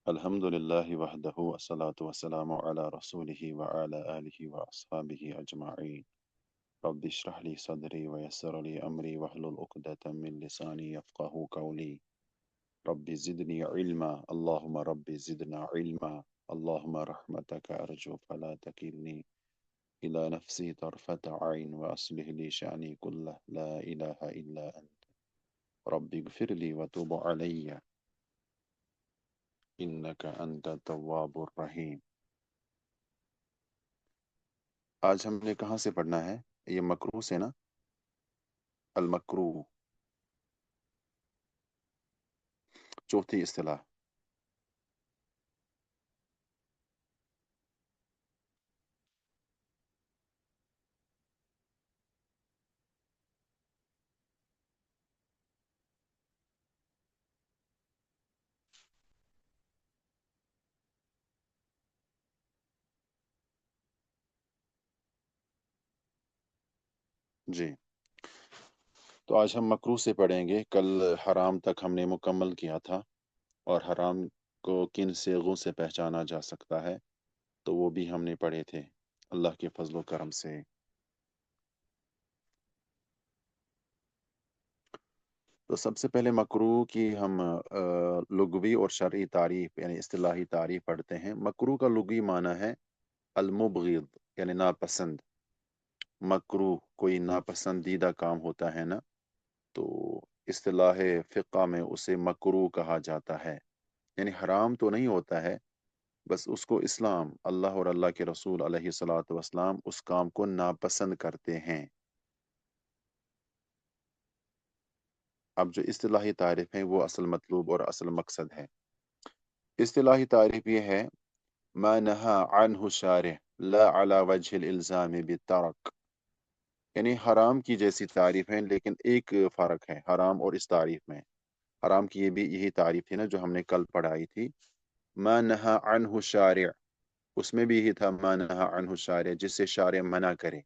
الحمد لله وحده والصلاة والسلام على رسوله وعلى آله وأصحابه أجمعين. رب اشرح لي صدري ويسر لي أمري واحلل عقدة من لساني يفقه قولي. رب زدني علما، اللهم رب زدنا علما. اللهم رحمتك أرجو فلا تكلني إلى نفسي طرفة عين وأصلح لي شأني كله، لا إله إلا أنت. رب اغفر لي وتوب علي إنك أنت التواب الرحيم. آج ہم نے کہاں سے پڑھنا ہے؟ یہ مکروہ سے نا، المکروہ چوتھی اصطلاح. جی، تو آج ہم مکروہ سے پڑھیں گے. کل حرام تک ہم نے مکمل کیا تھا، اور حرام کو کن صیغوں سے پہچانا جا سکتا ہے تو وہ بھی ہم نے پڑھے تھے اللہ کے فضل و کرم سے. تو سب سے پہلے مکروہ کی ہم لغوی اور شرعی تعریف یعنی اصطلاحی تعریف پڑھتے ہیں. مکروہ کا لغوی معنی ہے المبغض، یعنی ناپسند. مکروہ کوئی ناپسندیدہ کام ہوتا ہے نا، تو اصطلاح فقہ میں اسے مکروہ کہا جاتا ہے. یعنی حرام تو نہیں ہوتا ہے، بس اس کو اسلام، اللہ اور اللہ کے رسول علیہ الصلاۃ والسلام اس کام کو ناپسند کرتے ہیں. اب جو اصطلاحی تعریف ہے وہ اصل مطلوب اور اصل مقصد ہے. اصطلاحی تعریف یہ ہے: ما نہا عنہ الشارع لا علی وجہ الالزام بالترک. یعنی حرام کی جیسی تعریف ہے، لیکن ایک فرق ہے حرام اور اس تعریف میں. حرام کی یہ بھی یہی تعریف تھی نا جو ہم نے کل پڑھائی تھی. ما نہا عنہ الشارع، اس میں بھی یہی تھا ما نہا عنہ الشارع، جس سے شارع منع کرے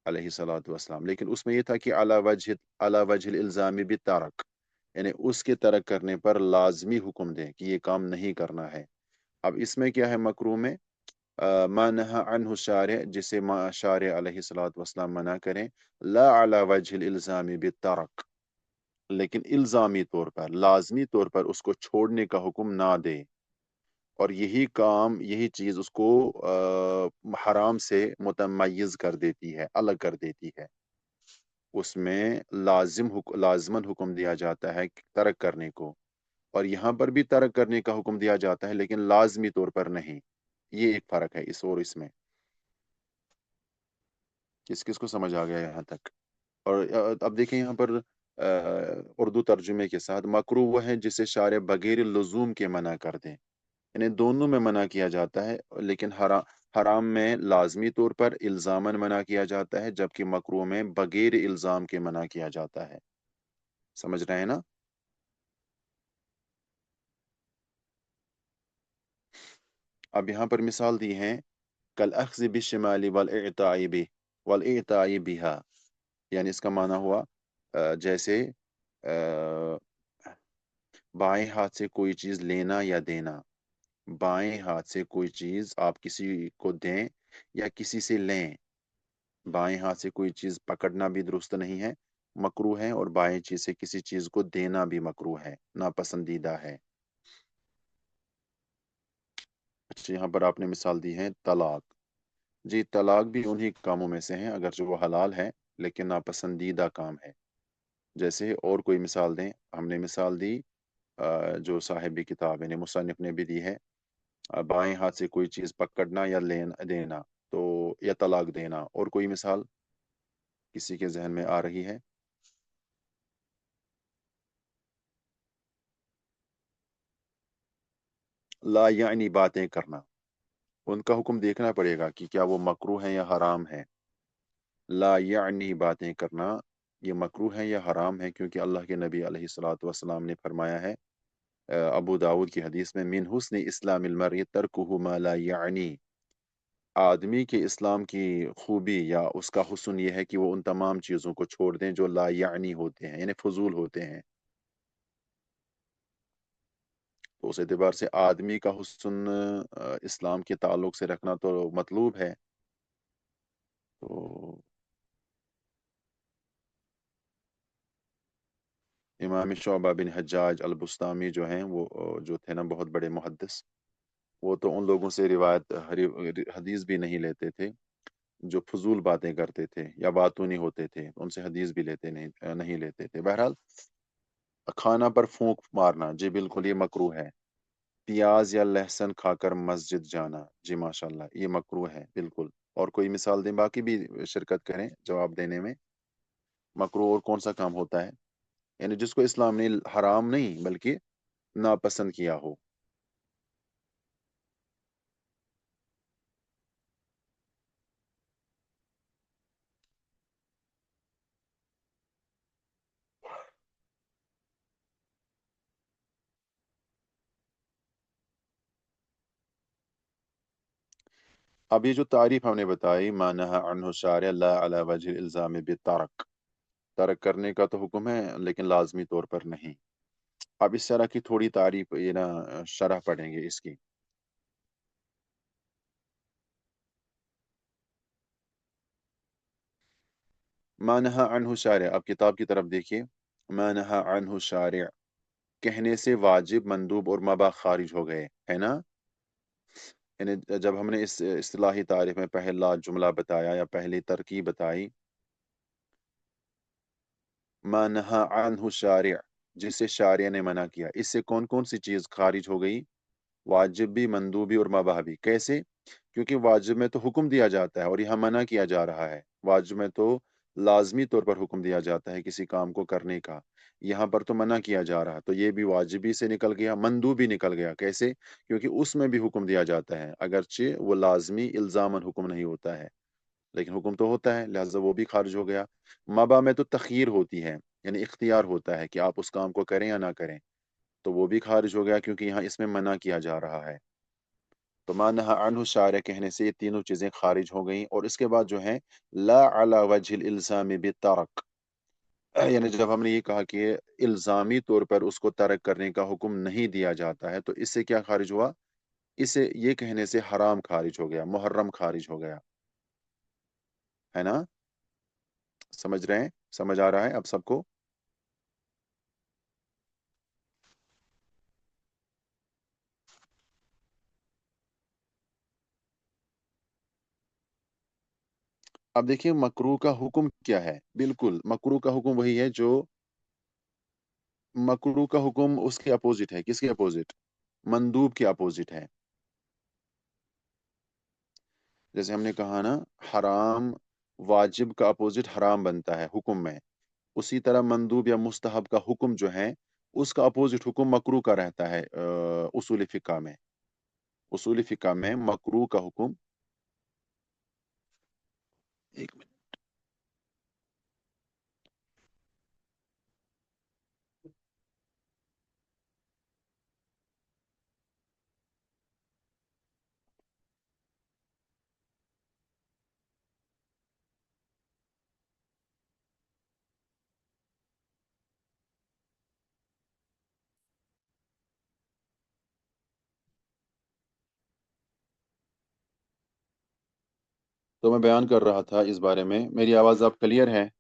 علیہ الصلوۃ والسلام. لیکن اس میں یہ تھا کہ علی وجہ الالزام بالترک، یعنی اس کے ترک کرنے پر لازمی حکم دے کہ یہ کام نہیں کرنا ہے. اب اس میں کیا ہے مکروہ میں؟ ما نہا عنہ الشارع، جسے شارع علیہ الصلوۃ والسلام منع کریں، لا علی وجہ الالزام بالترک، لیکن الزامی طور پر، لازمی طور پر اس کو چھوڑنے کا حکم نہ دے. اور یہی کام، یہی چیز اس کو حرام سے متمیز کر دیتی ہے، الگ کر دیتی ہے. اس میں لازماً حکم دیا جاتا ہے ترک کرنے کو، اور یہاں پر بھی ترک کرنے کا حکم دیا جاتا ہے لیکن لازمی طور پر نہیں. یہ ایک فرق ہے اس اور اس میں. کس کس کو سمجھ آ گیا یہاں تک؟ اور اب دیکھیں یہاں پر اردو ترجمے کے ساتھ، مکروہ وہ ہے جسے شارع بغیر لزوم کے منع کر دیں. یعنی دونوں میں منع کیا جاتا ہے، لیکن حرام میں لازمی طور پر الزاماً منع کیا جاتا ہے، جبکہ مکروہ میں بغیر الزام کے منع کیا جاتا ہے. سمجھ رہے ہیں نا؟ اب یہاں پر مثال دی ہیں: کالاخذ بالشمال والاعطاء بها. یعنی اس کا معنی ہوا جیسے بائیں ہاتھ سے کوئی چیز لینا یا دینا. بائیں ہاتھ سے کوئی چیز آپ کسی کو دیں یا کسی سے لیں. بائیں ہاتھ سے کوئی چیز پکڑنا بھی درست نہیں ہے، مکروہ ہے، اور بائیں چیز سے کسی چیز کو دینا بھی مکروہ ہے، ناپسندیدہ ہے. اچھا، یہاں پر آپ نے مثال دی ہے طلاق. جی، طلاق بھی انہی کاموں میں سے ہیں، اگرچہ وہ حلال ہے لیکن ناپسندیدہ کام ہے. جیسے اور کوئی مثال دیں؟ ہم نے مثال دی جو صاحب کتاب یعنی مصنف نے بھی دی ہے، بائیں ہاتھ سے کوئی چیز پکڑنا یا دینا، تو یا طلاق دینا. اور کوئی مثال کسی کے ذہن میں آ رہی ہے؟ لا یعنی باتیں کرنا، ان کا حکم دیکھنا پڑے گا کہ کیا وہ مکروہ ہیں یا حرام ہے. لا یعنی باتیں کرنا یہ مکروہ ہے یا حرام ہے، کیونکہ اللہ کے نبی علیہ الصلوۃ والسلام نے فرمایا ہے ابو داود کی حدیث میں: من حسن اسلام المرء ترکہ ما لا یعنی. آدمی کے اسلام کی خوبی یا اس کا حسن یہ ہے کہ وہ ان تمام چیزوں کو چھوڑ دیں جو لا یعنی ہوتے ہیں، یعنی فضول ہوتے ہیں. तो उस एतबार से आदमी का हुस्न इस्लाम के ताल्लुक से रखना तो मतलूब है। तो इमाम शुअबा बिन हज्जाज अल बुस्तामी जो हैं वो जो थे ना बहुत बड़े मुहद्दिस, वो तो उन लोगों से रिवायत हदीस भी नहीं लेते थे जो फजूल बातें करते थे या बातूनी होते थे, उनसे हदीस भी नहीं लेते थे। बहरहाल खाना पर फूंक मारना जी बिल्कुल ये मकरू है। प्याज या लहसुन खाकर मस्जिद जाना, जी माशाल्लाह ये मकरू है बिल्कुल। और कोई मिसाल दें, बाकी भी शिरकत करें जवाब देने में। मकरू और कौन सा काम होता है यानी जिसको इस्लाम ने हराम नहीं बल्कि नापसंद किया हो। अब ये जो तारीफ हमने बताई, मानहा अन्हु शारिअ ला अला वजहिल इल्जाम बितरक, तर्क करने का तो हुक्म है लेकिन लाजमी तौर पर नहीं। अब इस तरह की थोड़ी तारीफ ये ना शरह पढ़ेंगे इसकी। मानहा अन्हु शारिअ, अब किताब की तरफ देखिए। मानहा अन्हु शारिअ, कहने से वाजिब मंदूब और मबा खारिज हो गए, है ना। यानी जब हमने इस इस्तिलाही तारीफ में पहला जुमला बताया या पहली तरकीब बताई, मा नहा अन्हु शारिअ, जिसे शारिया ने मना किया, इससे कौन कौन सी चीज खारिज हो गई। वाजिब भी, मंदूबी और मबाह भी। कैसे? क्योंकि वाजिब में तो हुक्म दिया जाता है और यहाँ मना किया जा रहा है। वाजिब में तो लाजमी तौर पर हुक्म दिया जाता है किसी काम को करने का, यहाँ पर तो मना किया जा रहा, तो ये भी वाजिबी से निकल गया, मंदूबी निकल गया। कैसे? क्योंकि उसमें भी हुक्म दिया जाता है, अगरचे वो लाजमी इल्जामन हुक्म नहीं होता है लेकिन हुक्म तो होता है, लिहाजा वो भी खारिज हो गया। मबा में तो तखयीर होती है, यानी इख्तियार होता है कि आप उस काम को करें या ना करें, तो वो भी खारिज हो गया क्योंकि यहाँ इसमें मना किया जा रहा है। तो मानहा अन्हु शारिअ कहने से ये तीनों चीजें खारिज हो गई। और इसके बाद जो है ला अला वजहिल इल्जाम बितरक, यानी जब हमने ये कहा कि इल्जामी तौर पर उसको तर्क करने का हुक्म नहीं दिया जाता है, तो इससे क्या खारिज हुआ। इसे ये कहने से हराम खारिज हो गया, मुहर्रम खारिज हो गया, है ना। समझ रहे हैं, समझ आ रहा है अब सबको। अब देखिए मकरू का हुक्म क्या है। बिल्कुल मकरू का हुक्म वही है जो, मकरू का हुक्म उसके अपोजिट है। किसके अपोजिट? मंदूब के अपोजिट है। जैसे हमने कहा ना, हराम वाजिब का अपोजिट हराम बनता है हुक्म में, उसी तरह मंदूब या मुस्तहब का हुक्म जो है उसका अपोजिट हुक्म मकरू का रहता है। उसूल फिका में, उसूल फिका में मकरू का हुक्म, एक मिनट। तो मैं बयान कर रहा था इस बारे में, मेरी आवाज़ अब क्लियर है।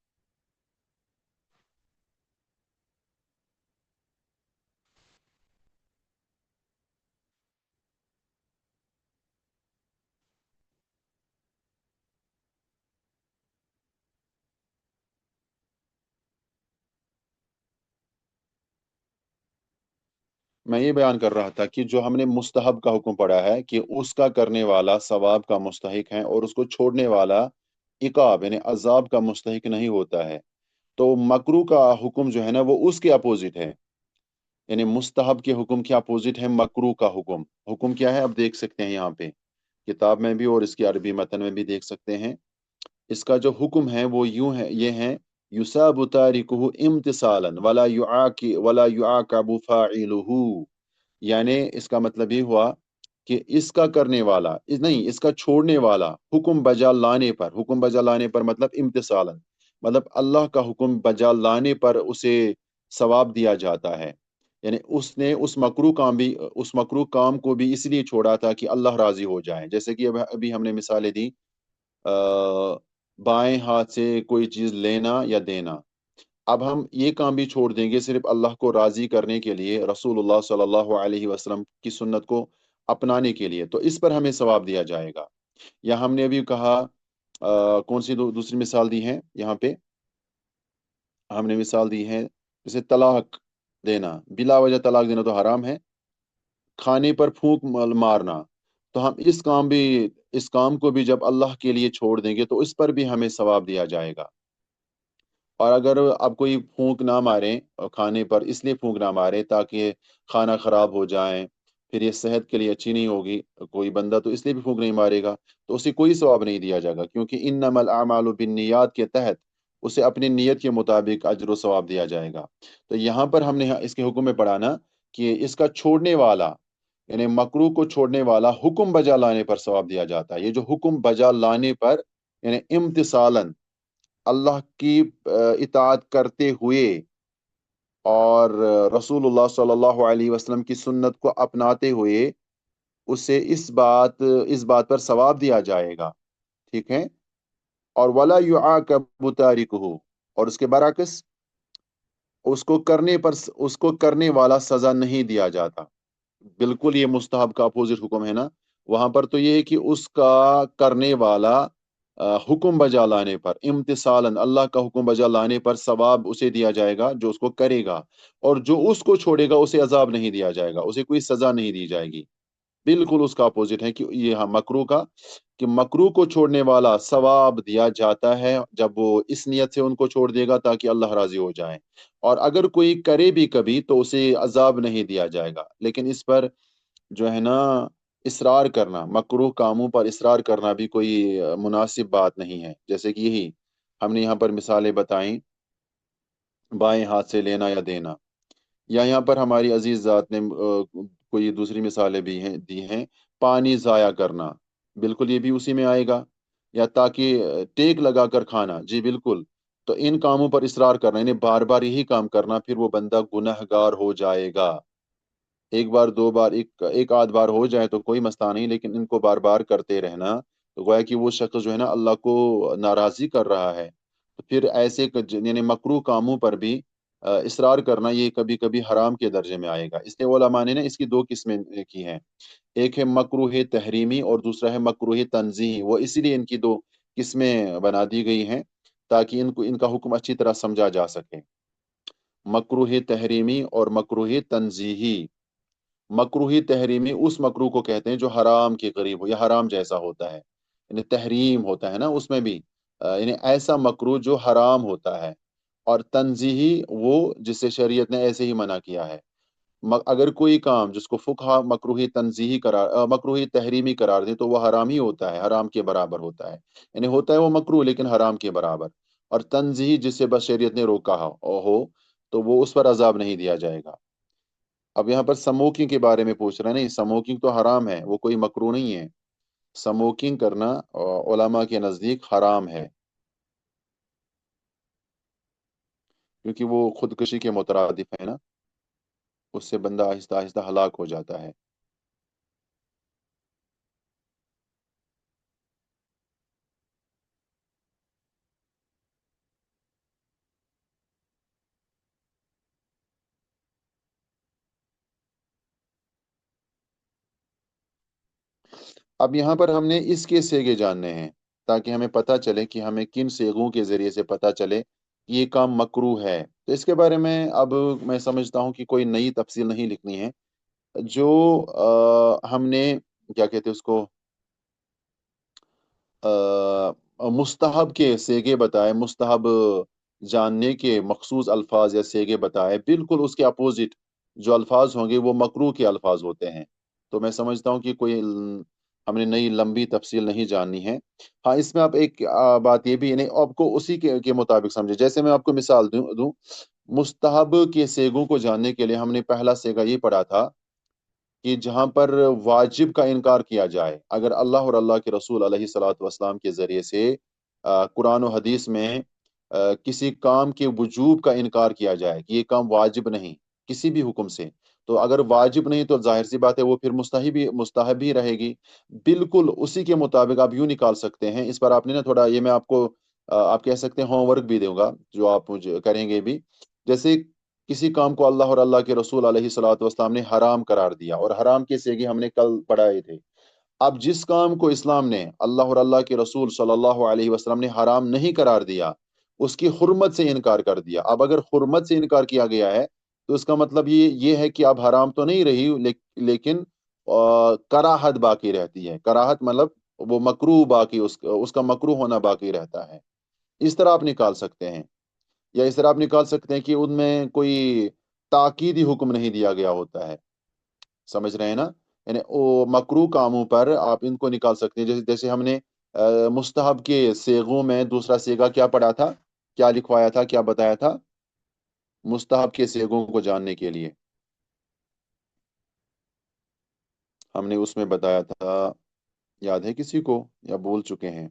मैं ये बयान कर रहा था कि जो हमने मुस्तहब का हुक्म पढ़ा है कि उसका करने वाला सवाब का मुस्तहिक है और उसको छोड़ने वाला इकाब यानी अजाब का मुस्तहिक नहीं होता है। तो मकरू का हुक्म जो है ना वो उसके अपोजिट है, यानी मुस्तहब के हुक्म के अपोजिट है मकरू का हुक्म। हुक्म क्या है अब देख सकते हैं यहाँ पे किताब में भी और इसकी अरबी मतन में भी देख सकते हैं। इसका जो हुक्म है वो यूं है, ये है युसाबु तारिकुहु इम्तिसालन वला युआकबु फाइलुहु। यानी इसका मतलब ये हुआ कि इसका करने वाला नहीं, इसका छोड़ने वाला हुक्म बजा लाने पर, हुक्म बजा लाने पर मतलब इम्तिसालन, मतलब अल्लाह का हुक्म बजा लाने पर उसे सवाब दिया जाता है। یعنی اس نے اس مکروہ کام کو بھی اس لیے چھوڑا تھا کہ اللہ راضی ہو جائے. جیسے کہ ابھی ہم نے مثالیں دی، بائیں ہاتھ سے کوئی چیز لینا یا دینا. اب ہم یہ کام بھی چھوڑ دیں گے صرف اللہ کو راضی کرنے کے لیے، رسول اللہ صلی اللہ علیہ وسلم کی سنت کو اپنانے کے لیے، تو اس پر ہمیں ثواب دیا جائے گا. یا ہم نے ابھی کہا کون سی دوسری مثال دی ہے یہاں پہ؟ ہم نے مثال دی ہے جیسے طلاق دینا، بلا وجہ طلاق دینا تو حرام ہے. کھانے پر پھونک مارنا، تو ہم اس کام کو بھی جب اللہ کے لیے چھوڑ دیں گے تو اس پر بھی ہمیں ثواب دیا جائے گا. اور اگر اب کوئی پھونک نہ مارے کھانے پر، اس لیے پھونک نہ مارے تاکہ کھانا خراب ہو جائے، پھر یہ صحت کے لیے اچھی نہیں ہوگی، کوئی بندہ تو اس لیے بھی پھونک نہیں مارے گا، تو اسے کوئی ثواب نہیں دیا جائے گا، کیونکہ انما الاعمال بالنیات کے تحت اسے اپنی نیت کے مطابق اجر و ثواب دیا جائے گا. تو یہاں پر ہم نے اس کے حکم میں پڑھا نا کہ اس کا چھوڑنے والا، یعنی مکروہ کو چھوڑنے والا حکم بجا لانے پر ثواب دیا جاتا ہے. یہ جو حکم بجا لانے پر، یعنی امتثالاً اللہ کی اطاعت کرتے ہوئے اور رسول اللہ صلی اللہ علیہ وسلم کی سنت کو اپناتے ہوئے اسے اس بات پر ثواب دیا جائے گا. ٹھیک ہے. اور ولا يعاقب تارکہ، اور اس کے برعکس اس کو کرنے والا سزا نہیں دیا جاتا. بالکل یہ مستحب کا اپوزٹ حکم ہے نا. وہاں پر تو یہ ہے کہ اس کا کرنے والا حکم بجا لانے پر، امتثالاً اللہ کا حکم بجا لانے پر ثواب اسے دیا جائے گا جو اس کو کرے گا، اور جو اس کو چھوڑے گا اسے عذاب نہیں دیا جائے گا، اسے کوئی سزا نہیں دی جائے گی. بالکل اس کا اپوزٹ ہے کہ یہ مکروہ کا، کہ مکروہ کو چھوڑنے والا ثواب دیا جاتا ہے جب وہ اس نیت سے ان کو چھوڑ دے گا تاکہ اللہ راضی ہو جائے، اور اگر کوئی کرے بھی کبھی تو اسے عذاب نہیں دیا جائے گا. لیکن اس پر جو ہے نا اصرار کرنا، مکروہ کاموں پر اصرار کرنا بھی کوئی مناسب بات نہیں ہے. جیسے کہ یہی ہم نے یہاں پر مثالیں بتائیں، بائیں ہاتھ سے لینا یا دینا، یا یہاں پر ہماری عزیز ذات نے کوئی دوسری مثالیں بھی دی ہیں، پانی ضائع کرنا، بالکل یہ بھی اسی میں آئے گا. یا تاکہ ٹیک لگا کر کھانا، جی بالکل. تو ان کاموں پر اصرار کرنا، یعنی بار بار یہی کام کرنا، پھر وہ بندہ گنہگار ہو جائے گا. ایک بار دو بار، ایک آدھ بار ہو جائے تو کوئی مسئلہ نہیں، لیکن ان کو بار بار کرتے رہنا تو گویا کہ وہ شخص جو ہے نا اللہ کو ناراضی کر رہا ہے. تو پھر ایسے یعنی مکروہ کاموں پر بھی اصرار کرنا یہ کبھی کبھی حرام کے درجے میں آئے گا. اس لیے علماء نے نا اس کی دو قسمیں کی ہیں، ایک ہے مکروہ تحریمی اور دوسرا ہے مکروہ تنزیہی. وہ اسی لیے ان کی دو قسمیں بنا دی گئی ہیں تاکہ ان کا حکم اچھی طرح سمجھا جا سکے. مکروہ تحریمی اور مکروہ تنزیہی. مکروہ تحریمی اس مکروہ کو کہتے ہیں جو حرام کے قریب ہو یا حرام جیسا ہوتا ہے، یعنی تحریم ہوتا ہے نا اس میں بھی، یعنی ایسا مکروہ جو حرام ہوتا ہے. اور تنزیہی وہ جسے شریعت نے ایسے ہی منع کیا ہے. اگر کوئی کام جس کو فقہا مکروہ تحریمی قرار دے تو وہ حرام ہی ہوتا ہے، حرام کے برابر ہوتا ہے، یعنی ہوتا ہے وہ مکروہ لیکن حرام کے برابر. اور تنزیہی جس سے بس شریعت نے روکا ہو تو وہ اس پر عذاب نہیں دیا جائے گا. اب یہاں پر سموکنگ کے بارے میں پوچھ رہے ہیں، نہیں سموکنگ تو حرام ہے، وہ کوئی مکروہ نہیں ہے. سموکنگ کرنا علماء کے نزدیک حرام ہے، کیونکہ وہ خودکشی کے مترادف ہے نا، اس سے بندہ آہستہ آہستہ ہلاک ہو جاتا ہے. اب یہاں پر ہم نے اس کے سیگے جاننے ہیں تاکہ ہمیں پتہ چلے کہ ہمیں کن سیغوں کے ذریعے سے پتہ چلے کہ یہ کام مکروہ ہے. تو اس کے بارے میں اب میں سمجھتا ہوں کہ کوئی نئی تفصیل نہیں لکھنی ہے. جو ہم نے کیا کہتے ہیں اس کو مستحب کے سیگے بتائے، مستحب جاننے کے مخصوص الفاظ یا سیگے بتائے، بالکل اس کے اپوزٹ جو الفاظ ہوں گے وہ مکروہ کے الفاظ ہوتے ہیں. تو میں سمجھتا ہوں کہ کوئی ہم نے نئی لمبی تفصیل نہیں جاننی ہے. ہاں اس میں آپ ایک بات یہ بھی، یعنی آپ کو اسی کے مطابق سمجھے. جیسے میں آپ کو مثال دوں، مستحب کے سیگوں کو جاننے کے لیے ہم نے پہلا سیگا یہ پڑھا تھا کہ جہاں پر واجب کا انکار کیا جائے، اگر اللہ اور اللہ کے رسول علیہ الصلوۃ والسلام کے ذریعے سے قرآن و حدیث میں کسی کام کے وجوب کا انکار کیا جائے کہ یہ کام واجب نہیں، किसी भी हुक्म से। तो अगर वाजिब नहीं तो जाहिर सी बात है वो फिर मुस्तहब ही रहेगी। बिल्कुल उसी के मुताबिक आप यूं निकाल सकते हैं। इस पर आपने ना थोड़ा, ये मैं आपको आप कह सकते हैं होमवर्क भी दूंगा जो आप मुझे करेंगे भी। जैसे किसी काम को अल्लाह और अल्लाह के रसूल अलैहिस्सलातु वस्सलाम ने हराम करार दिया, और हराम के सेगे हमने कल पढ़ाए थे। अब जिस काम को इस्लाम ने, अल्लाह और अल्लाह के रसूल सल्लल्लाहु अलैहि वसल्लम ने हराम नहीं करार दिया, उसकी हुर्मत से इनकार कर दिया। अब अगर हुर्मत से इनकार किया गया है तो इसका मतलब ये है कि अब हराम तो नहीं रही, लेकिन कराहत बाकी रहती है। कराहत मतलब वो मकरूह बाकी, उसका मकरूह होना बाकी रहता है। इस तरह आप निकाल सकते हैं। या इस तरह आप निकाल सकते हैं कि उनमें कोई ताकीदी हुक्म नहीं दिया गया होता है। समझ रहे हैं ना? यानी वो मकरू कामों पर आप इनको निकाल सकते हैं। जैसे जैसे हमने मुस्तहब के सेगों में दूसरा सेगा क्या पढ़ा था, क्या लिखवाया था, क्या बताया था मुस्तहब के सेगों को जानने के लिए? हमने उसमें बताया था, याद है किसी को या भूल चुके हैं?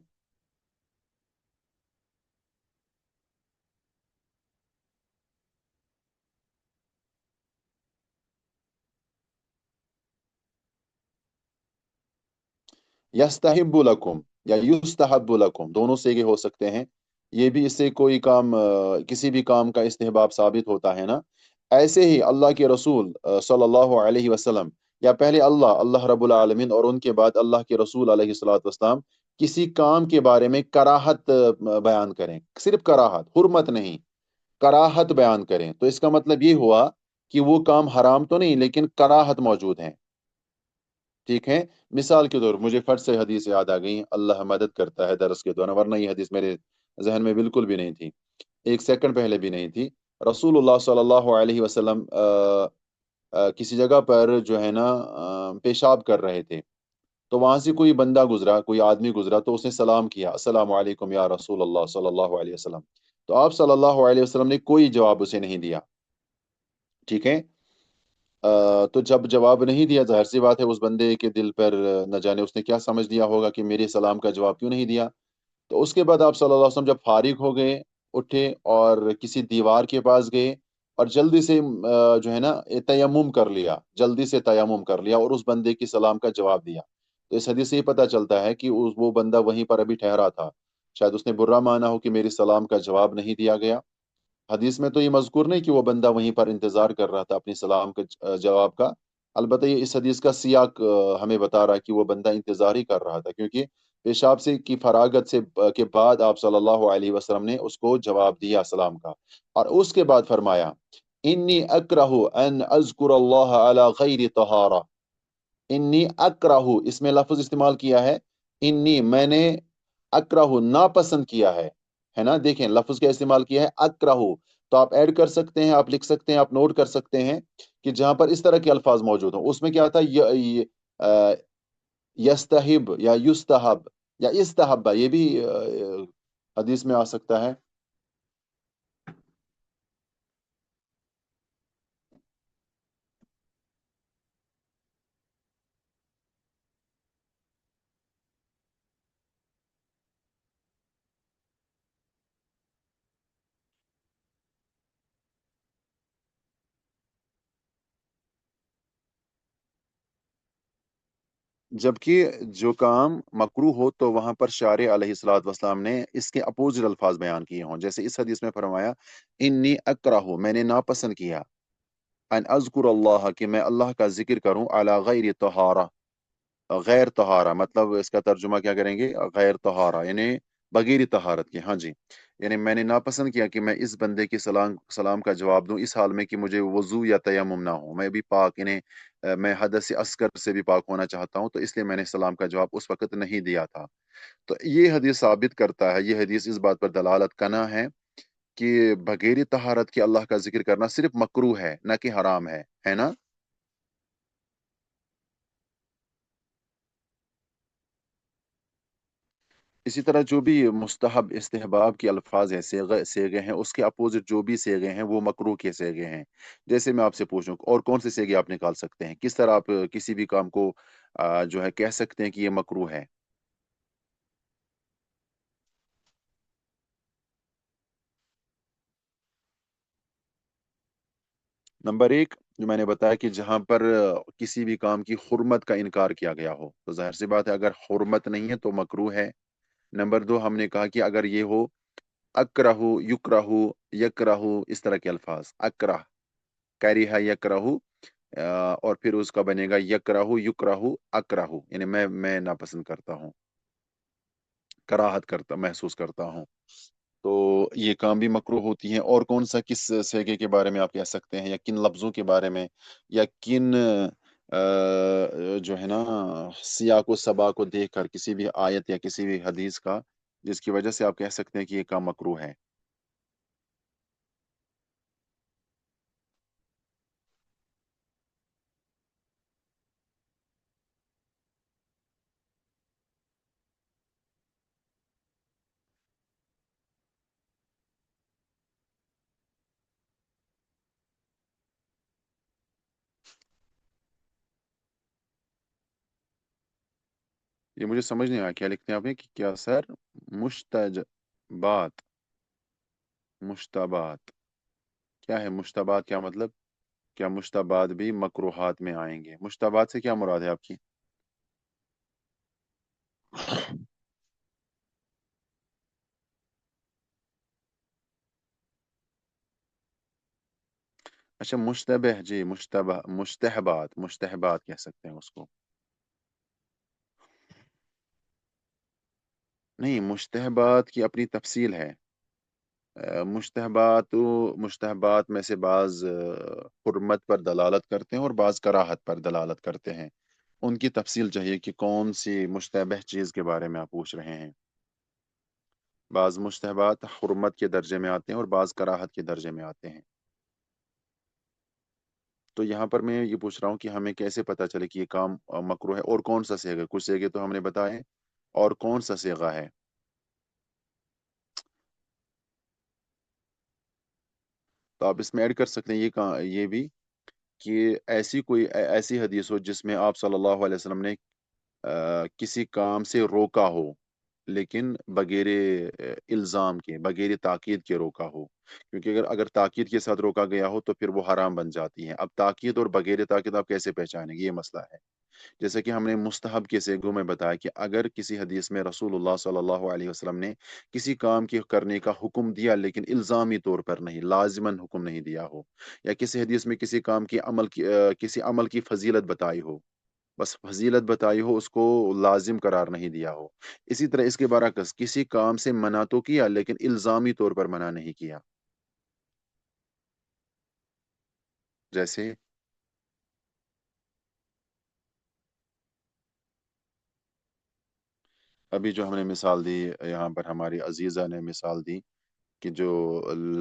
यस्तहिब्बु लकुम या युस्तहब्बु लकुम, दोनों से ये हो सकते हैं। ये भी इससे कोई काम, किसी भी काम का इस्तेहबाब साबित होता है ना। ऐसे ही अल्लाह के रसूल सल्लल्लाहु अलैहि वसल्लम, या पहले अल्लाह अल्लाह रब्बुल आलमीन और उनके बाद अल्लाह के रसूल अलैहि सल्लल्लाहु अलैहि वसल्लम किसी काम के बारे में कराहत बयान करें, सिर्फ कराहत, हुर्मत नहीं, कराहत बयान करें, तो इसका मतलब ये हुआ कि वो काम हराम तो नहीं लेकिन कराहत मौजूद है। ठीक है। मिसाल के तौर, मुझे फट से हदीस याद आ गई, अल्लाह मदद करता है दरस के दौरान, वरना ये हदीस मेरे जहन में बिल्कुल भी नहीं थी, एक सेकंड पहले भी नहीं थी। रसूलुल्लाह सल्लल्लाहु अलैहि वसल्लम किसी जगह पर जो है ना पेशाब कर रहे थे। तो वहां से कोई बंदा गुजरा, कोई आदमी गुजरा, तो उसने सलाम किया, अस्सलामु अलैकुम या रसूल अल्लाह सल्लल्लाहु अलैहि वसल्लम। तो आप सल्लल्लाहु अलैहि वसल्लम ने कोई जवाब उसे नहीं दिया। ठीक है। तो जब जवाब नहीं दिया, जाहिर सी बात है उस बंदे के दिल पर न जाने उसने क्या समझ लिया होगा कि मेरे सलाम का जवाब क्यों नहीं दिया। तो उसके बाद आप सल्लल्लाहु अलैहि वसल्लम जब फारिग हो गए, उठे और किसी दीवार के पास गए, और जल्दी से जो है ना तयम्मुम कर लिया, जल्दी से तयम्मुम कर लिया और उस बंदे की सलाम का जवाब दिया। तो इस हदीस से ये पता चलता है कि वो बंदा वहीं पर अभी ठहरा था। शायद उसने बुरा माना हो कि मेरी सलाम का जवाब नहीं दिया गया। हदीस में तो ये मज़कूर नहीं कि वो बंदा वहीं पर इंतजार कर रहा था अपनी सलाम के जवाब का। अलबत्ता ये इस हदीस का सियाक हमें बता रहा है कि वो बंदा इंतजार ही कर रहा था, क्योंकि पेशाब से की फरागत से के बाद आप सल्लल्लाहु अलैहि वसल्लम ने उसको जवाब दिया सलाम का। और उसके बाद फरमाया, इन्नी अकरहु अन अज़कुर अल्लाह अला गैरि तहारा। इन्नी अकरहु, इसमें लफ्ज इस्तेमाल किया है इन्नी, मैंने, अकरहु नापसंद किया है ना। देखें लफ्ज क्या इस्तेमाल किया है, अकरहु। तो आप ऐड कर सकते हैं, आप लिख सकते हैं, आप नोट कर सकते हैं कि जहां पर इस तरह के अल्फाज मौजूद हो उसमें क्या था, यस्तहिब या युस्तहब या इस्तहब्बा, ये भी हदीस में आ सकता है। जबकि जो काम मकरू हो तो वहां पर शारे अलैहिस्सलातु वस्सलाम ने इसके अपोजिट अल्फाज बयान किए हों। जैसे इस हदीस में फरमाया, इन्नी अकरहु, मैंने नापसंद किया, अन अज़कुर अल्लाह, कि मैं अल्लाह का जिक्र करूं, अला गैर तहारा, गैर तहारा मतलब इसका तर्जुमा क्या करेंगे, गैर तहारा यानी बगैर तहारत के। हाँ जी। यानी मैंने नापसंद किया कि मैं इस बंदे की सलाम सलाम का जवाब दूं इस हाल में कि मुझे वजू या तयम्मुम ना हो, मैं भी पाक, इन्हें मैं हदस से असगर से भी पाक होना चाहता हूं, तो इसलिए मैंने सलाम का जवाब उस वक्त नहीं दिया था। तो ये हदीस साबित करता है, ये हदीस इस बात पर दलालत कना है कि बगैर तहारत के अल्लाह का जिक्र करना सिर्फ मकरू है, ना कि हराम है ना। इसी तरह जो भी मुस्तहब इस्तेहबाब के अल्फाज हैं, सेगे सेगे हैं, उसके अपोजिट जो भी सेगे हैं वो मकरूह के सेगे हैं। जैसे मैं आपसे पूछूं और कौन से सेगे आप निकाल सकते हैं, किस तरह आप किसी भी काम को जो है कह सकते हैं कि ये मकरूह है? नंबर एक, जो मैंने बताया कि जहां पर किसी भी काम की हुर्मत का इनकार किया गया हो, तो जाहिर सी बात है अगर हुर्मत नहीं है तो मकरूह है। नंबर दो, हमने कहा कि अगर ये हो अकरहु युकरहु यकरहु, इस तरह के अल्फाज, अकरह, करिहा यकरहु, और फिर उसका बनेगा यकरहु युकरहु अकरहु, यानी मैं नापसंद करता हूँ, कराहत करता महसूस करता हूँ। तो ये काम भी मकरूह होती हैं। और कौन सा, किस सेगे के बारे में आप कह सकते हैं, या किन लफ्जों के बारे में, या किन जो है ना सियाक व सबा को देखकर किसी भी आयत या किसी भी हदीस का, जिसकी वजह से आप कह सकते हैं कि ये काम मकरूह है। ये मुझे समझ नहीं आया, क्या लिखते हैं आपने कि क्या सर? मुश्तज बात, मुश्तबात, क्या है मुश्तबात, क्या मतलब? क्या मुश्तबात भी मकरूहात में आएंगे? मुश्तबात से क्या मुराद है आपकी? अच्छा, मुश्तबह, जी, मुश्तबह, मुश्तहबात, मुश्तहबात कह सकते हैं उसको। नहीं, मुश्तहबात की अपनी तफसील है। मुश्तहबात, मुश्तहबात में से बाज हुर्मत पर दलालत करते हैं और बाज कराहत पर दलालत करते हैं। उनकी तफसील चाहिए कि कौन सी मुश्तबह चीज़ के बारे में आप पूछ रहे हैं। बाज मुश्तहबात हुर्मत के दर्जे में आते हैं और बाज कराहत के दर्जे में आते हैं। तो यहाँ पर मैं ये पूछ रहा हूँ कि हमें कैसे पता चले कि ये काम मकरूह है, और कौन सा सेगा? कुछ सेगे तो हमने बताए, और कौन सा सेगा है? तो आप इसमें ऐड कर सकते हैं ये ये भी कि ऐसी कोई ऐसी हदीस हो जिसमें आप सल्लल्लाहु अलैहि वसल्लम ने किसी काम से रोका हो, लेकिन बगैर इल्ज़ाम के, बगैर ताकीद के रोका हो। क्योंकि अगर अगर ताकीद के साथ रोका गया हो तो फिर वो हराम बन जाती है। अब ताकीद और बगैर ताकीद आप कैसे पहचानेंगे, ये मसला है। जैसे कि हमने मुस्तहब के सेगों में बताया कि अगर किसी हदीस में रसूलुल्लाह सल्लल्लाहु अलैहि वसल्लम ने किसी काम के करने का हुक्म दिया लेकिन इल्ज़ामी तौर पर नहीं, लाजिमन हुक्म नहीं दिया हो, या किसी हदीस में किसी काम की किसी अमल की फजीलत बताई हो, बस फजीलत बताई हो, उसको लाजिम करार नहीं दिया हो। इसी तरह इसके बरअक्स किसी काम से मना तो किया लेकिन इल्ज़ामी तौर पर मना नहीं किया। जैसे अभी जो हमने मिसाल दी, यहाँ पर हमारी अजीज़ा ने मिसाल दी कि जो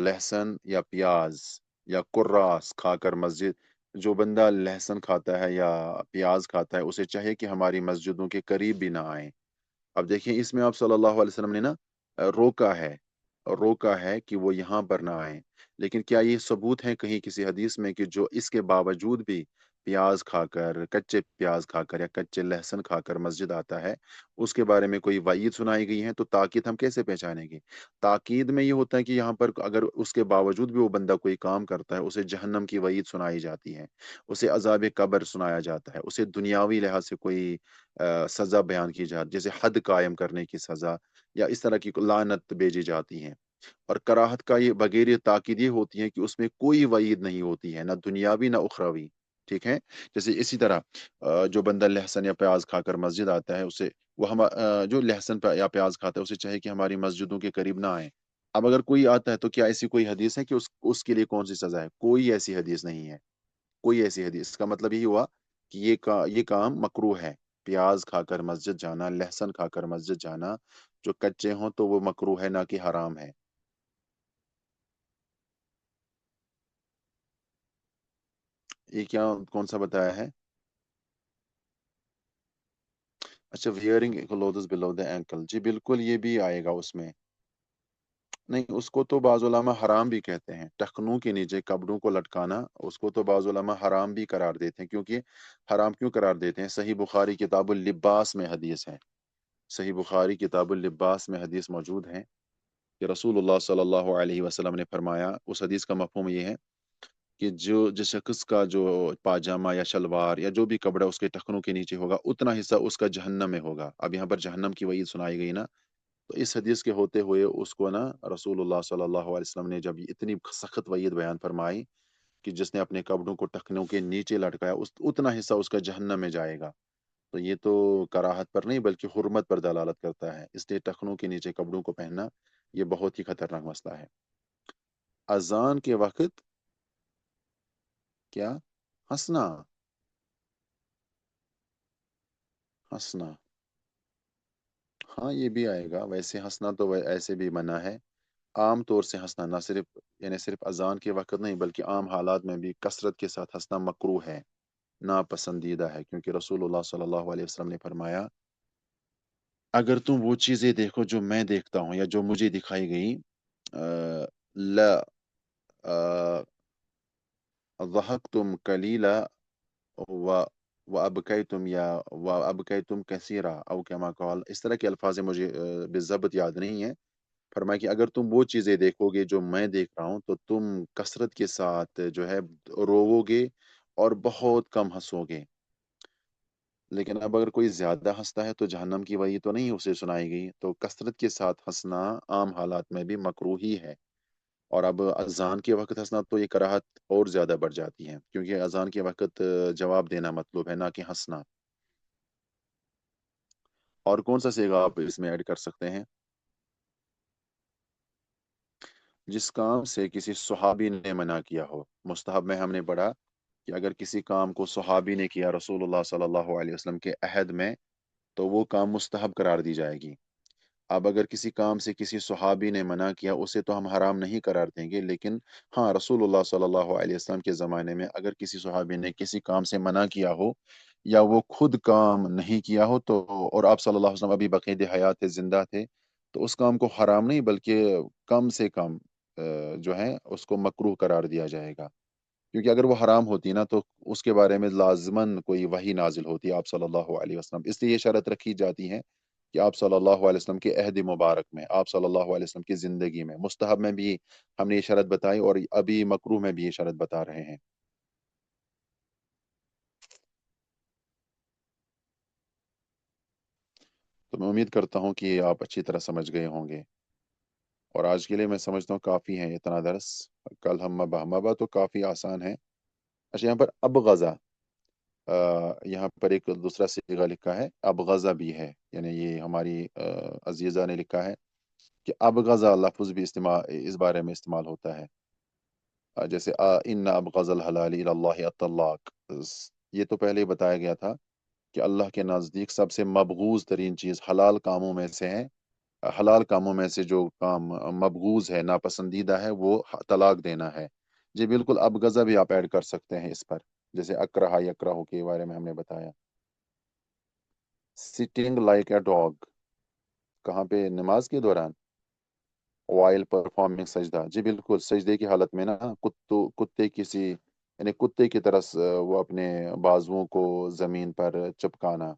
लहसन या प्याज या कुर्रास खाकर मस्जिद, जो बंदा लहसन खाता है या प्याज खाता है उसे चाहिए कि हमारी मस्जिदों के करीब भी ना आए। अब देखिए इसमें आप सल्लल्लाहु अलैहि वसल्लम ने ना रोका है कि वो यहाँ पर ना आए। लेकिन क्या ये सबूत है कहीं किसी हदीस में कि जो इसके बावजूद भी प्याज खाकर, कच्चे प्याज खाकर या कच्चे लहसन खाकर मस्जिद आता है, उसके बारे में कोई वईद सुनाई गई है? तो ताकीद हम कैसे पहचानेंगे? ताकीद में ये होता है कि यहाँ पर अगर उसके बावजूद भी वो बंदा कोई काम करता है, उसे जहन्नम की वईद सुनाई जाती है, उसे अज़ाब कब्र सुनाया जाता है, उसे दुनियावी लिहाज से कोई सज़ा बयान की जाती, जैसे हद कायम करने की सज़ा या इस तरह की लानत भेजी जाती हैं। और कराहत का ये बगैर ताकीद ये होती है कि उसमें कोई वईद नहीं होती है, ना दुनियावी ना उखरवी। ठीक है? जैसे इसी तरह जो बंदा लहसुन या प्याज खाकर मस्जिद आता है, उसे जो लहसुन या प्याज खाता है उसे चाहिए कि हमारी मस्जिदों के करीब ना आए। अब अगर कोई आता है तो क्या ऐसी कोई हदीस है कि उसके लिए कौन सी सजा है? कोई ऐसी हदीस नहीं है। कोई ऐसी हदीस, इसका मतलब यही हुआ कि ये काम मकरूह है। प्याज खाकर मस्जिद जाना, लहसुन खाकर मस्जिद जाना, जो कच्चे हों तो वो मकरूह है, ना कि हराम है। ये क्या, कौन सा बताया है? अच्छा, wearing clothes below the ankle, जी बिल्कुल ये भी आएगा उसमें। नहीं, उसको तो बाज़ उलमा हराम भी कहते हैं, टखनों के नीचे कपड़ों को लटकाना, उसको तो बाज़ उलमा हराम भी करार देते हैं। क्योंकि हराम क्यों करार देते हैं? सही बुखारी किताबुल लिबास में हदीस है, सही बुखारी किताबुल लिबास में हदीस मौजूद है कि रसूलुल्लाह सल्लल्लाहु अलैहि वसल्लम ने फरमाया, उस हदीस का मफहूम ये है कि जिस शख्स का जो पाजामा या शलवार या जो भी कपड़ा उसके टखनों के नीचे होगा उतना हिस्सा उसका जहन्नम में होगा। अब यहाँ पर जहन्नम की वही सुनाई गई ना, तो इस हदीस के होते हुए उसको ना रसूलुल्लाह सल्लल्लाहु अलैहि वसल्लम ने जब इतनी सख्त वईद बयान फरमाई कि जिसने अपने कपड़ों को टखनों के नीचे लटकाया उस उतना हिस्सा उसका जहन्नम में जाएगा। तो ये तो कराहत पर नहीं बल्कि हुर्मत पर दलालत करता है, इसलिए टखनों के नीचे कपड़ों को पहनना ये बहुत ही खतरनाक मसला है। अजान के वक्त क्या? हंसना। हंसना, हाँ ये भी आएगा। वैसे हंसना तो ऐसे भी मना है। आम तौर से हंसना, ना सिर्फ यानी सिर्फ अजान के वक्त नहीं बल्कि आम हालात में भी कसरत के साथ हंसना मकरूह है, नापसंदीदा है, क्योंकि रसूलुल्लाह सल्लल्लाहु अलैहि वसल्लम ने फरमाया, अगर तुम वो चीजें देखो जो मैं देखता हूँ या जो मुझे दिखाई गई, ला तुम कलीला व तुम या तुम कसीरा औ कमा कॉल, इस तरह के अल्फाज मुझे बिज़ब्त याद नहीं है। फरमाया कि अगर तुम वो चीजें देखोगे जो मैं देख रहा हूँ तो तुम कसरत के साथ जो है रोवोगे और बहुत कम हंसोगे। लेकिन अब अगर कोई ज्यादा हंसता है तो जहन्नम की वही तो नहीं उसे सुनाई गई। तो कसरत के साथ हंसना आम हालात में भी मकरूही है। और अब अजान के वक्त हंसना तो ये कराहत और ज्यादा बढ़ जाती है, क्योंकि अजान के वक्त जवाब देना मतलब है, ना कि हंसना। और कौन सा सीगा आप इसमें ऐड कर सकते हैं? जिस काम से किसी सुहाबी ने मना किया हो। मुस्तहब में हमने पढ़ा कि अगर किसी काम को सुहाबी ने किया रसूलुल्लाह सल्लल्लाहु अलैहि वसल्लम के अहद में तो वो काम मुस्तहब करार दी जाएगी। अब अगर किसी काम से किसी सुहाबी ने मना किया उसे तो हम हराम नहीं करार देंगे, लेकिन हाँ रसूलुल्लाह सल्लल्लाहु अलैहि वसल्लम के ज़माने में अगर किसी सुहाबी ने किसी काम से मना किया हो या वो खुद काम नहीं किया हो तो, और आप सल्लल्लाहु अलैहि वसल्लम अभी बक़ीद हयात थे, जिंदा थे, तो उस काम को हराम नहीं बल्कि कम से कम जो है उसको मकरूह करार दिया जाएगा। क्योंकि अगर वो हराम होती ना तो उसके बारे में लाजमन कोई वही नाजिल होती आप सल्लल्लाहु अलैहि वसल्लम। इसलिए ये शर्त रखी जाती है कि आप सल्लल्लाहु अलैहि वसल्लम के अहद मुबारक में, आप सल्लल्लाहु अलैहि वसल्लम की ज़िंदगी में, मुस्तहब में भी हमने ये शर्त बताई और अभी मकरूह में भी ये शर्त बता रहे हैं। तो मैं उम्मीद करता हूँ कि आप अच्छी तरह समझ गए होंगे। और आज के लिए मैं समझता हूँ काफ़ी है इतना दर्स। कल हम बहमबा तो काफ़ी आसान है। अच्छा, यहाँ पर अब गज़ा, यहाँ पर एक दूसरा सिगा लिखा है, अब गज़ा भी है, यानी ये हमारी अजीज़ा ने लिखा है कि अब गज़ा लफ्ज़ भी इस्तेमाल इस बारे में इस्तेमाल होता है। जैसे इन्ना अब गज़ल हलाल इलल्लाहि अत्तलाक, ये तो पहले ही बताया गया था कि अल्लाह के नज़दीक सबसे मबगूज़ तरीन चीज़ हलाल कामों में से है। हलाल कामों में से जो काम मबगूज़ है, नापसंदीदा है, वो तलाक देना है। जी बिल्कुल, अब गज़ा भी आप ऐड कर सकते हैं इस पर, जैसे अकरहा यकरहु के बारे में हमने बताया। सिटिंग लाइक अ डॉग, कहाँ पे? नमाज के दौरान। वाइल परफॉर्मिंग सजदा, जी बिल्कुल, सजदे की हालत में ना कुत्ते किसी यानी कुत्ते की तरह वो अपने बाजुओं को जमीन पर चिपकाना,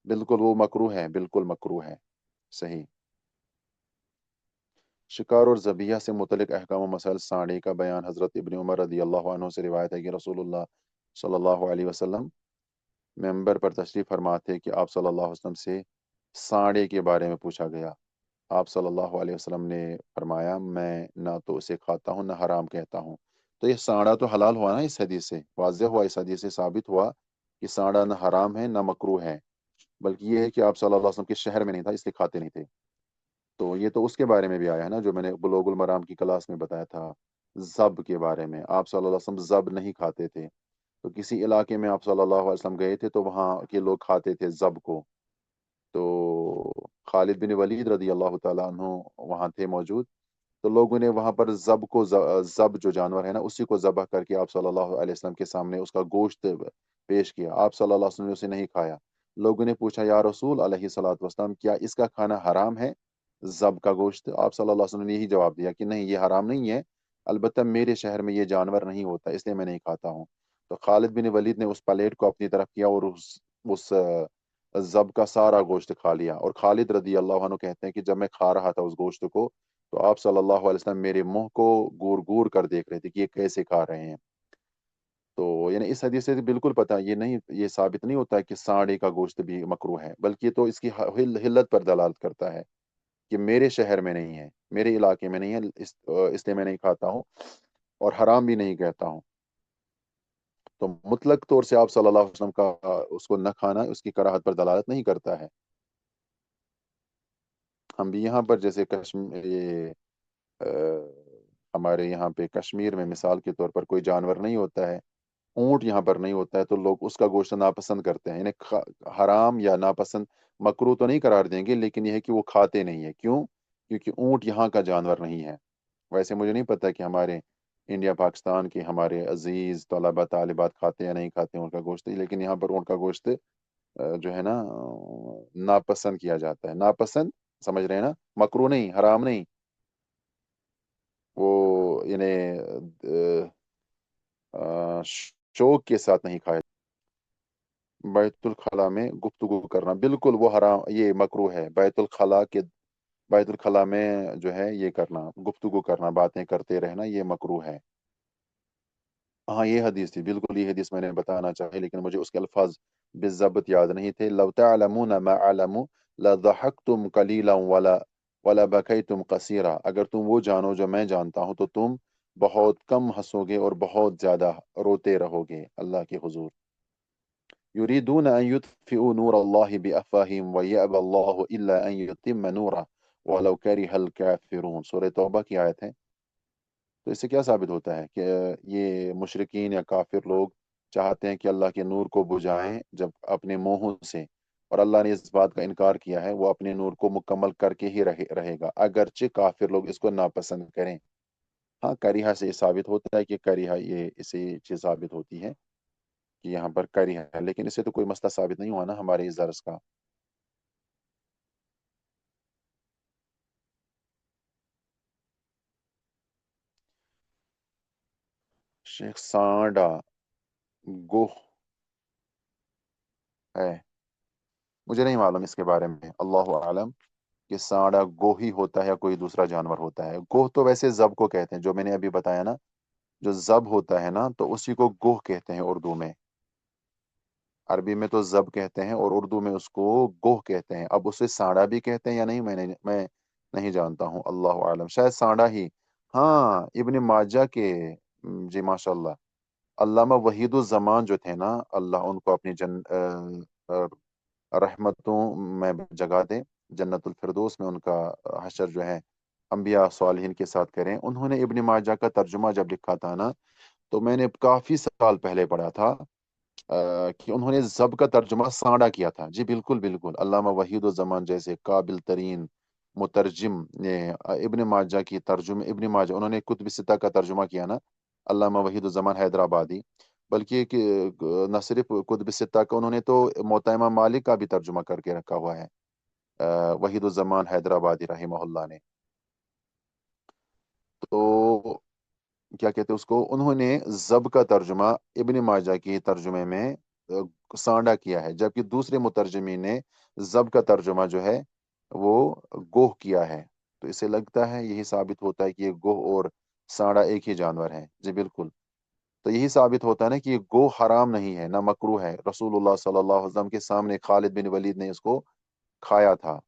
बिल्कुल वो मकरूह है, बिल्कुल मकरूह है। सही। शिकार और ज़बिया से मुतलिक अहकाम मसाइल साड़ी का बयान। हज़रत इब्न उमर रदी अल्लाह अन्हु से रिवायत है कि रसूलुल्लाह सल्लल्लाहु अलैहि वसल्लम मेंबर पर तशरीफ़ फरमा थे कि आप सल्लल्लाहु अलैहि वसल्लम से साड़े के बारे में पूछा गया। आप सल्लल्लाहु अलैहि वसल्लम ने फरमाया, मैं ना तो उसे खाता हूँ ना हराम कहता हूँ। तो ये साड़ा तो हलाल हुआ ना, इस हदीस से वाज़ेह हुआ, इस हदीस से साबित हुआ कि साड़ा ना हराम है ना मकरूह है, बल्कि ये है कि आप सल्लल्लाहु अलैहि वसल्लम के शहर में नहीं था इसलिए खाते नहीं थे। तो ये तो उसके बारे में भी आया है ना जो मैंने बुलोगुल मराम की क्लास में बताया था, ज़ब के बारे में। आप सल्लल्लाहु अलैहि वसल्लम ज़ब नहीं खाते थे, तो किसी इलाके में आप सल्लल्लाहु अलैहि वसल्लम गए थे तो वहाँ के लोग खाते थे ज़ब को। तो खालिद बिन वलीद रदी अल्लाह ताला अन्हु वहाँ थे मौजूद। तो लोगों ने वहाँ पर ज़ब जो जानवर है ना उसी को ज़बह करके आप सल्लल्लाहु अलैहि वसल्लम के सामने उसका गोश्त पेश किया। आप सल्लल्लाहु अलैहि वसल्लम ने उसे नहीं खाया। लोगों ने पूछा, या रसूल अलैहि सल्लल्लाहु अलैहि वसल्लम, क्या इसका खाना हराम है, ज़ब का गोश्त? आप सल्लल्लाहु अलैहि वसल्लम ने यही जवाब दिया कि नहीं, ये हराम नहीं है, अलबत्ता मेरे शहर में ये जानवर नहीं होता इसलिए मैं नहीं खाता हूँ। तो खालिद बिन वलीद ने उस प्लेट को अपनी तरफ किया और उस ज़ब का सारा गोश्त खा लिया। और खालिद रदी अल्लाह अन्हु कहते हैं कि जब मैं खा रहा था उस गोश्त को तो आप सल्लल्लाहु अलैहि वसल्लम मेरे मुंह को घूर घूर कर देख रहे थे कि ये कैसे खा रहे हैं। تو یعنی اس حدیث سے بالکل پتہ یہ نہیں، یہ ثابت نہیں ہوتا ہے کہ سانڈے کا گوشت بھی مکروہ ہے، بلکہ تو اس کی حلت پر دلالت کرتا ہے کہ میرے شہر میں نہیں ہے، میرے علاقے میں نہیں ہے، اس لیے میں نہیں کھاتا ہوں اور حرام بھی نہیں کہتا ہوں۔ تو مطلق طور سے آپ صلی اللہ علیہ وسلم کا اس کو نہ کھانا اس کی کراہت پر دلالت نہیں کرتا ہے۔ ہم بھی یہاں پر جیسے کشمیر ہمارے یہاں پہ کشمیر میں مثال کے طور پر کوئی جانور نہیں ہوتا ہے، اونٹ یہاں پر نہیں ہوتا ہے، تو لوگ اس کا گوشت ناپسند کرتے ہیں، یعنی حرام یا ناپسند مکروہ تو نہیں قرار دیں گے، لیکن یہ ہے کہ وہ کھاتے نہیں ہیں۔ کیوں؟ کیونکہ اونٹ یہاں کا جانور نہیں ہے۔ ویسے مجھے نہیں پتا کہ ہمارے انڈیا پاکستان کے ہمارے عزیز طلبہ طالبات کھاتے یا نہیں کھاتے ہیں اونٹ کا گوشت، لیکن یہاں پر اونٹ کا گوشت جو ہے نا ناپسند کیا جاتا ہے۔ ناپسند سمجھ رہے ہیں نا، مکروہ نہیں، حرام نہیں، وہ یعنی شوق کے ساتھ نہیں کھایا۔ بیت الخلاء میں گفتگو کرنا بالکل وہ حرام، یہ مکروہ ہے۔ بیت الخلاء میں جو ہے یہ کرنا، گفتگو کرنا، باتیں کرتے رہنا، یہ مکروہ ہے۔ ہاں یہ حدیث تھی، بالکل یہ حدیث میں نے بتانا چاہی، لیکن مجھے اس کے الفاظ بالضبط یاد نہیں تھے۔ لو تعلمون ما اعلم لضحكتم قليلا ولا بكيتم كثيرا، اگر تم وہ جانو جو میں جانتا ہوں تو تم بہت کم ہنسو گے اور بہت زیادہ روتے رہو گے اللہ کے حضور۔ يريدون أن يطفئوا نور الله بأفواههم ويأبى الله إلا أن يتم نوره ولو كره الكافرون، سورہ توبہ کی آیت ہے۔ تو اس سے کیا ثابت ہوتا ہے کہ یہ مشرکین یا کافر لوگ چاہتے ہیں کہ اللہ کے نور کو بجھائیں جب اپنے منہوں سے، اور اللہ نے اس بات کا انکار کیا ہے، وہ اپنے نور کو مکمل کر کے ہی رہے گا اگرچہ کافر لوگ اس کو ناپسند کریں۔ ہاں کریہا سے یہ ثابت ہوتا ہے کہ کریہا یہ اسی چیز ثابت ہوتی ہے کہ یہاں پر کریہا ہے، لیکن اس سے تو کوئی مسئلہ ثابت نہیں ہوا نا ہمارے اس درس کا۔ شیخ سانڈا گوہ ہے، مجھے نہیں معلوم اس کے بارے میں، اللہ اعلم کہ سانڈا گوہ ہی ہوتا ہے یا کوئی دوسرا جانور ہوتا ہے۔ گوہ تو ویسے زب کو کہتے ہیں، جو میں نے ابھی بتایا نا، جو زب ہوتا ہے نا تو اسی کو گوہ کہتے ہیں اردو میں۔ عربی میں تو زب کہتے ہیں اور اردو میں اس کو گوہ کہتے ہیں۔ اب اسے سانڈا بھی کہتے ہیں یا نہیں، میں نہیں جانتا ہوں، اللہ عالم، شاید سانڈا ہی۔ ہاں ابن ماجہ کے، جی ماشاء اللہ، علامہ وحید الزمان جو تھے نا، اللہ ان کو اپنی رحمتوں میں جگہ دے، جنت الفردوس میں ان کا حشر جو ہے انبیاء صالحین کے ساتھ کریں۔ انہوں نے ابن ماجہ کا ترجمہ جب لکھا تھا نا، تو میں نے کافی سال پہلے پڑھا تھا کہ انہوں نے زب کا ترجمہ سانڈا کیا تھا۔ جی بالکل بالکل، علامہ وحید الزمان جیسے قابل ترین مترجم نے ابن ماجہ کی ترجمہ، ابن ماجہ انہوں نے کتب ستہ کا ترجمہ کیا نا، علامہ وحید الزمان حیدرآبادی، بلکہ کہ نہ صرف کتب ستہ کا، انہوں نے تو موطا امام مالک کا بھی ترجمہ کر کے رکھا ہوا ہے، وحید الزمان حیدرآبادی رحمہ اللہ نے۔ تو کیا کہتے ہیں اس کو، انہوں نے زب کا ترجمہ ابن ماجہ کی ترجمے میں سانڈا کیا ہے، جبکہ دوسرے مترجمین نے زب کا ترجمہ جو ہے وہ گوہ کیا ہے۔ تو اسے لگتا ہے یہی ثابت ہوتا ہے کہ یہ گوہ اور سانڈا ایک ہی جانور ہے۔ جی بالکل، تو یہی ثابت ہوتا ہے نا کہ یہ گوہ حرام نہیں ہے، نہ مکروہ ہے۔ رسول اللہ صلی اللہ علیہ وسلم کے سامنے خالد بن ولید نے اس کو کھایا تھا،